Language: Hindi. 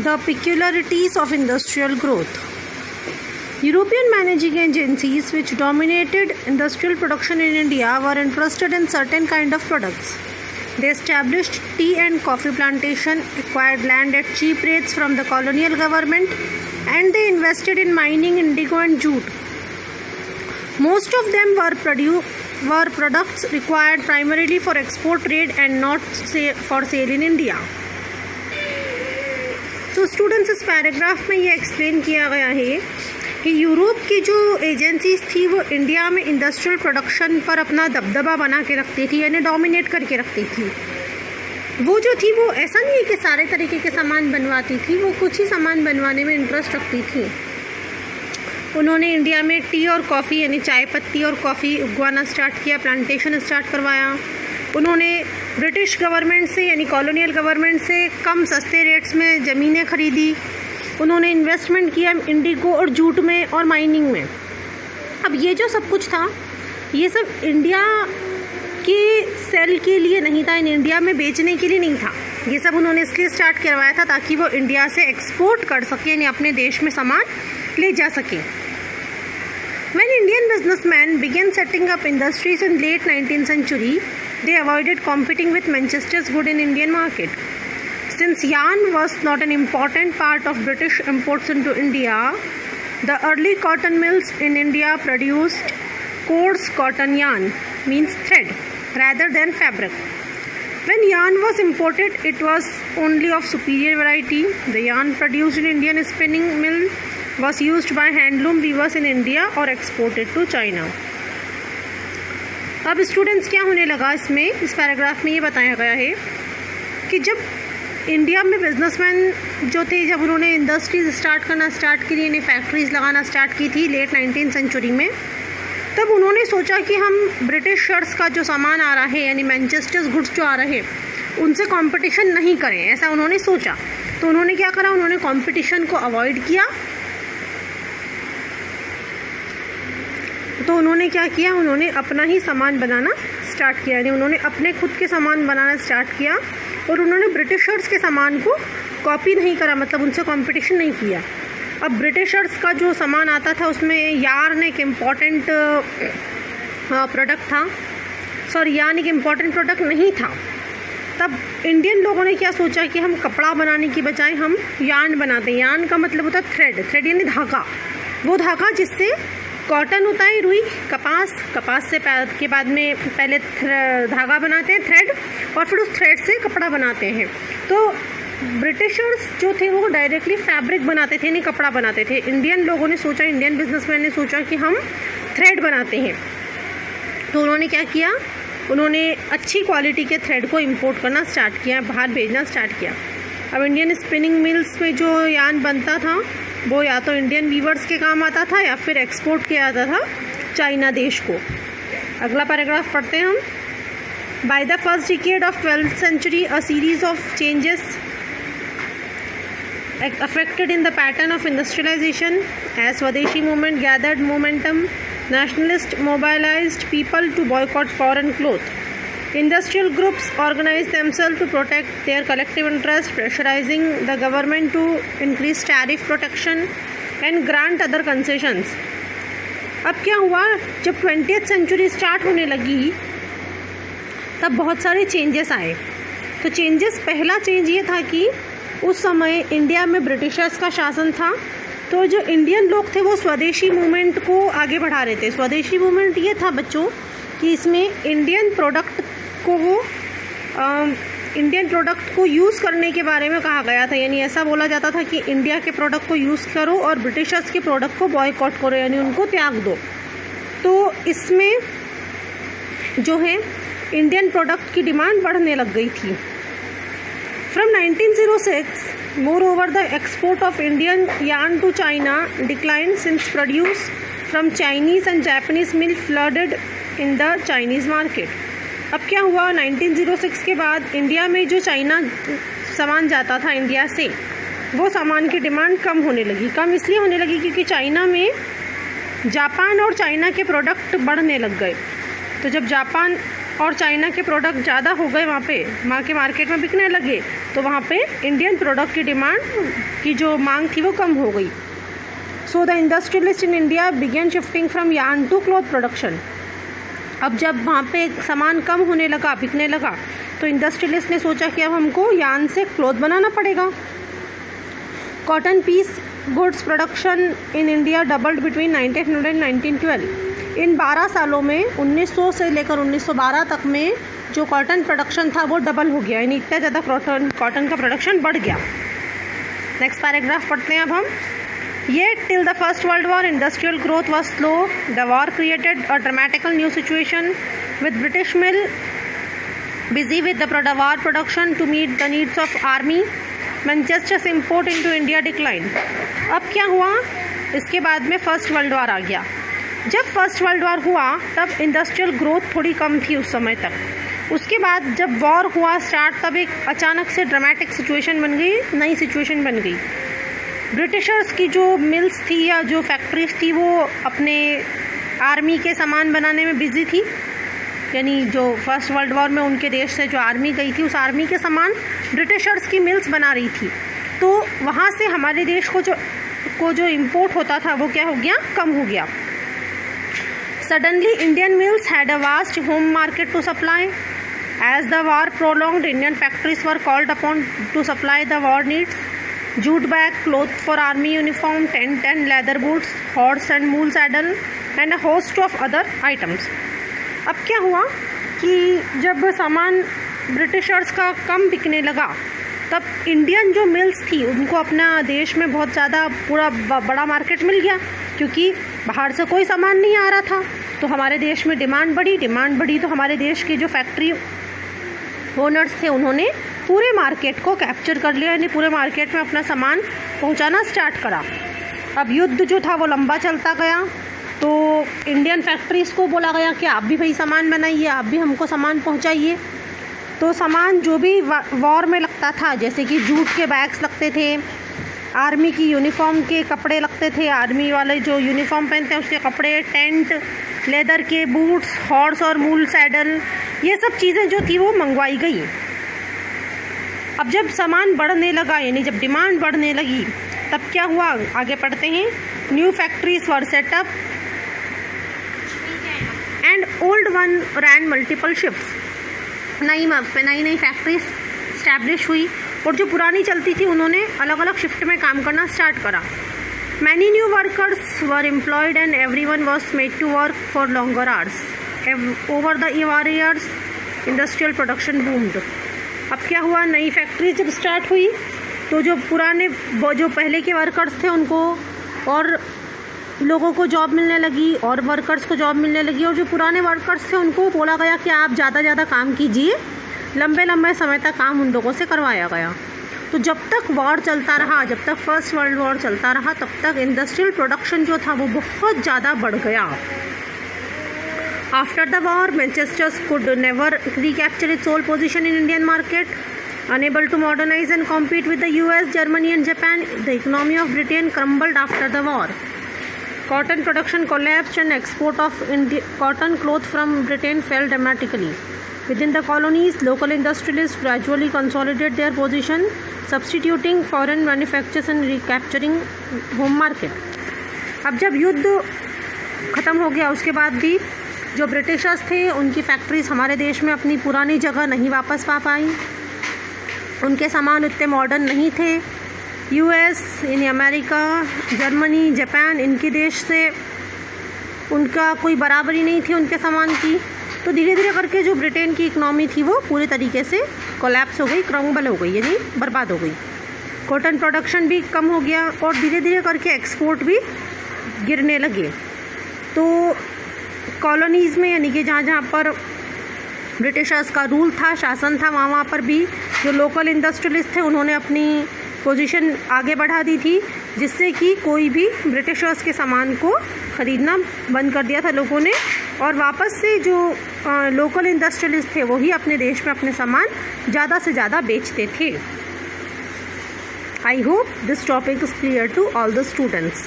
The peculiarities of industrial growth. European managing agencies which dominated industrial production in India were interested in certain kind of products. They established tea and coffee plantation, acquired land at cheap rates from the colonial government, and they invested in mining indigo and jute. Most of them were products required primarily for export trade and not for sale in India. तो स्टूडेंट्स इस पैराग्राफ में ये एक्सप्लेन किया गया है कि यूरोप की जो एजेंसीज थी वो इंडिया में इंडस्ट्रियल प्रोडक्शन पर अपना दबदबा बना के रखती थी, यानी डोमिनेट करके रखती थी। वो जो थी वो ऐसा नहीं है कि सारे तरीके के सामान बनवाती थी, वो कुछ ही सामान बनवाने में इंटरेस्ट रखती थी। उन्होंने इंडिया में टी और कॉफ़ी यानी चाय पत्ती और कॉफ़ी उगवाना स्टार्ट किया, प्लांटेशन स्टार्ट करवाया। उन्होंने ब्रिटिश गवर्नमेंट से यानी कॉलोनियल गवर्नमेंट से कम सस्ते रेट्स में ज़मीनें खरीदी। उन्होंने इन्वेस्टमेंट किया इंडिगो और जूट में और माइनिंग में। अब ये जो सब कुछ था ये सब इंडिया के सेल के लिए नहीं था, इन इंडिया में बेचने के लिए नहीं था। ये सब उन्होंने इसलिए स्टार्ट करवाया था ताकि वो इंडिया से एक्सपोर्ट कर सके, यानी अपने देश में सामान ले जा सके। When Indian businessmen began setting up industries in late 19th century, they avoided competing with Manchester's good in Indian market. Since yarn was not an important part of British imports into India, the early cotton mills in India produced coarse cotton yarn, means thread, rather than fabric. When yarn was imported, it was only of superior variety. The yarn produced in Indian spinning mill was used by handloom weavers in India or exported to China. अब स्टूडेंट्स क्या होने लगा इसमें, इस पैराग्राफ में ये बताया गया है कि जब इंडिया में बिजनेसमैन जो थे, जब उन्होंने इंडस्ट्रीज स्टार्ट करना स्टार्ट की, यानी फैक्ट्रीज लगाना स्टार्ट की थी लेट 19th सेंचुरी में, तब उन्होंने सोचा कि हम ब्रिटिशर्स का जो सामान आ रहा है यानी मैनचेस्टर्स गुड्स जो आ रहे हैं उनसे कंपटीशन नहीं करें, ऐसा उन्होंने सोचा। तो उन्होंने क्या करा, उन्होंने कंपटीशन को अवॉइड किया। तो उन्होंने क्या किया, उन्होंने अपना ही सामान बनाना स्टार्ट किया, यानी उन्होंने अपने खुद के सामान बनाना स्टार्ट किया और उन्होंने ब्रिटिशर्स के सामान को कॉपी नहीं करा, मतलब उनसे कंपटीशन नहीं किया। अब ब्रिटिशर्स का जो सामान आता था उसमें यार्न एक इम्पॉर्टेंट प्रोडक्ट था, यार्न एक इम्पॉर्टेंट प्रोडक्ट नहीं था। तब इंडियन लोगों ने क्या सोचा कि हम कपड़ा बनाने की बजाय हम यार्न बनाते हैं। यार्न का मतलब होता है थ्रेड, थ्रेड यानी धागा, वो धागा जिससे कॉटन होता है, रुई, कपास से के बाद में पहले धागा बनाते हैं थ्रेड और फिर उस थ्रेड से कपड़ा बनाते हैं। तो ब्रिटिशर्स जो थे वो डायरेक्टली फैब्रिक बनाते थे, नहीं कपड़ा बनाते थे। इंडियन लोगों ने सोचा, इंडियन बिजनेसमैन ने सोचा कि हम थ्रेड बनाते हैं। तो उन्होंने क्या किया, उन्होंने अच्छी क्वालिटी के थ्रेड को इंपोर्ट करना स्टार्ट किया, बाहर भेजना स्टार्ट किया। अब इंडियन स्पिनिंग मिल्स में जो यार्न बनता था वो या तो इंडियन वीवर्स के काम आता था या फिर एक्सपोर्ट किया जाता था चाइना देश को। अगला पैराग्राफ पढ़ते हैं हम। By the first decade of 12th century, a series of changes affected in the pattern of industrialization. As Swadeshi movement gathered momentum, nationalists mobilized people to boycott foreign clothes. Industrial groups organized themselves to protect their collective interest, pressurizing the government to increase tariff protection and grant other concessions. अब क्या हुआ, जब 20th century स्टार्ट होने लगी तब बहुत सारे चेंजेस आए। तो चेंजेस, पहला चेंज ये था कि उस समय इंडिया में ब्रिटिशर्स का शासन था, तो जो इंडियन लोग थे वो स्वदेशी मूवमेंट को आगे बढ़ा रहे थे। स्वदेशी मूवमेंट ये था बच्चों कि इसमें इंडियन प्रोडक्ट को यूज़ करने के बारे में कहा गया था, यानी ऐसा बोला जाता था कि इंडिया के प्रोडक्ट को यूज़ करो और ब्रिटिशर्स के प्रोडक्ट को बॉयकॉट करो, यानी उनको त्याग दो। तो इसमें जो है इंडियन प्रोडक्ट की डिमांड बढ़ने लग गई थी। From 1906 moreover the export of Indian yarn to China declined since produce from Chinese and Japanese mill flooded in the Chinese market. अब क्या हुआ, 1906 के बाद इंडिया में जो चाइना सामान जाता था इंडिया से, वो सामान की डिमांड कम होने लगी। कम इसलिए होने लगी क्योंकि चाइना में जापान और चाइना के प्रोडक्ट बढ़ने लग गए। तो जब जापान और चाइना के प्रोडक्ट ज़्यादा हो गए वहाँ के मार्केट में बिकने लगे, तो वहाँ पे इंडियन प्रोडक्ट की डिमांड की जो मांग थी वो कम हो गई। So the industrialist in India began shifting from yarn to cloth production. अब जब वहाँ पे सामान कम होने लगा, बिकने लगा, तो इंडस्ट्रियलिस्ट ने सोचा कि अब हमको यार्न से क्लॉथ बनाना पड़ेगा। Cotton piece goods production in India doubled between 1900 and 1912। In 12 सालों में 1900 से लेकर 1912 तक में जो कॉटन प्रोडक्शन था वो डबल हो गया, यानी इतना ज़्यादा कॉटन का प्रोडक्शन बढ़ गया। नेक्स्ट पैराग्राफ पढ़ते हैं अब हम। Yet till the First World War, industrial growth was slow. The war created a dramatical new situation with British mill busy with the war production to meet the needs of army. Manchester's import into India declined. अब क्या हुआ? इसके बाद में फर्स्ट वर्ल्ड वॉर आ गया। जब फर्स्ट वर्ल्ड वॉर हुआ तब इंडस्ट्रियल ग्रोथ थोड़ी कम थी उस समय तक। उसके बाद जब वॉर हुआ स्टार्ट, तब एक अचानक से ड्रामेटिक सिचुएशन बन गई, नई सिचुएशन बन गई। ब्रिटिशर्स की जो मिल्स थी या जो फैक्ट्रीज थी वो अपने आर्मी के सामान बनाने में बिजी थी, यानी जो फर्स्ट वर्ल्ड वॉर में उनके देश से जो आर्मी गई थी उस आर्मी के सामान ब्रिटिशर्स की मिल्स बना रही थी। तो वहाँ से हमारे देश को जो इम्पोर्ट होता था वो क्या हो गया, कम हो गया। Suddenly Indian mills had a vast home market to supply. As the war prolonged, Indian factories were called upon to supply the war needs. jute bag, cloth for army uniform, tent and leather boots, horse and mule saddle and a host of other items. अब क्या हुआ कि जब सामान ब्रिटिशर्स का कम बिकने लगा, तब इंडियन जो मिल्स थी उनको अपना देश में बहुत ज़्यादा पूरा बड़ा मार्केट मिल गया, क्योंकि बाहर से कोई सामान नहीं आ रहा था। तो हमारे देश में डिमांड बढ़ी तो हमारे देश के जो फैक्ट्री ओनर्स थे उन्होंने पूरे मार्केट को कैप्चर कर लिया, यानी पूरे मार्केट में अपना सामान पहुंचाना स्टार्ट करा। अब युद्ध जो था वो लंबा चलता गया, तो इंडियन फैक्ट्रीज़ को बोला गया कि आप भी भाई सामान बनाइए, आप भी हमको सामान पहुंचाइए। तो सामान जो भी वॉर में लगता था, जैसे कि जूट के बैग्स लगते थे, आर्मी की यूनिफॉर्म के कपड़े लगते थे, आर्मी वाले जो यूनिफॉर्म पहनते हैं उसके कपड़े, टेंट, लेदर के बूट्स, हॉर्स और मूल सैडल, ये सब चीज़ें जो थी वो मंगवाई गई। अब जब सामान बढ़ने लगा, यानी जब डिमांड बढ़ने लगी, तब क्या हुआ, आगे पढ़ते हैं। New factories were set up and old one ran multiple shifts. नई फैक्ट्रीज स्टैब्लिश हुई और जो पुरानी चलती थी उन्होंने अलग अलग शिफ्ट में काम करना स्टार्ट करा। Many new workers were employed and everyone was made to work for longer hours. Over the years industrial production boomed. अब क्या हुआ, नई फैक्ट्री जब स्टार्ट हुई तो जो पहले के वर्कर्स थे उनको और लोगों को जॉब मिलने लगी और वर्कर्स को जॉब मिलने लगी, और जो पुराने वर्कर्स थे उनको बोला गया कि आप ज़्यादा काम कीजिए, लंबे समय तक काम उन लोगों से करवाया गया। तो जब तक वॉर चलता रहा, जब तक फर्स्ट वर्ल्ड वॉर चलता रहा, तब तक इंडस्ट्रियल प्रोडक्शन जो था वो बहुत ज़्यादा बढ़ गया। After the war, Manchester could never recapture its sole position in Indian market. Unable to modernize and compete with the US, Germany and Japan, the economy of Britain crumbled after the war. Cotton production collapsed and export of cotton cloth from Britain fell dramatically. Within the colonies, local industrialists gradually consolidated their position, substituting foreign manufacturers and recapturing home market. अब जब युद्ध ख़त्म हो गया, उसके बाद भी जो ब्रिटिशर्स थे उनकी फैक्ट्रीज हमारे देश में अपनी पुरानी जगह नहीं वापस पा पाई, उनके सामान उतने मॉडर्न नहीं थे। यूएस, यानी अमेरिका, जर्मनी, जापान, इनके देश से उनका कोई बराबरी नहीं थी उनके सामान की। तो धीरे धीरे करके जो ब्रिटेन की इकनॉमी थी वो पूरे तरीके से कोलैप्स हो गई, क्रम्बल हो गई, यानी बर्बाद हो गई। कॉटन प्रोडक्शन भी कम हो गया और धीरे धीरे करके एक्सपोर्ट भी गिरने लगे। तो कॉलोनीज़ में, यानी कि जहाँ पर ब्रिटिशर्स का रूल था, शासन था, वहाँ पर भी जो लोकल इंडस्ट्रियलिस्ट थे उन्होंने अपनी पोजीशन आगे बढ़ा दी थी, जिससे कि कोई भी ब्रिटिशर्स के सामान को ख़रीदना बंद कर दिया था लोगों ने, और वापस से जो लोकल इंडस्ट्रियलिस्ट थे वही अपने देश में अपने सामान ज़्यादा से ज़्यादा बेचते थे। I hope this topic is clear to all the students.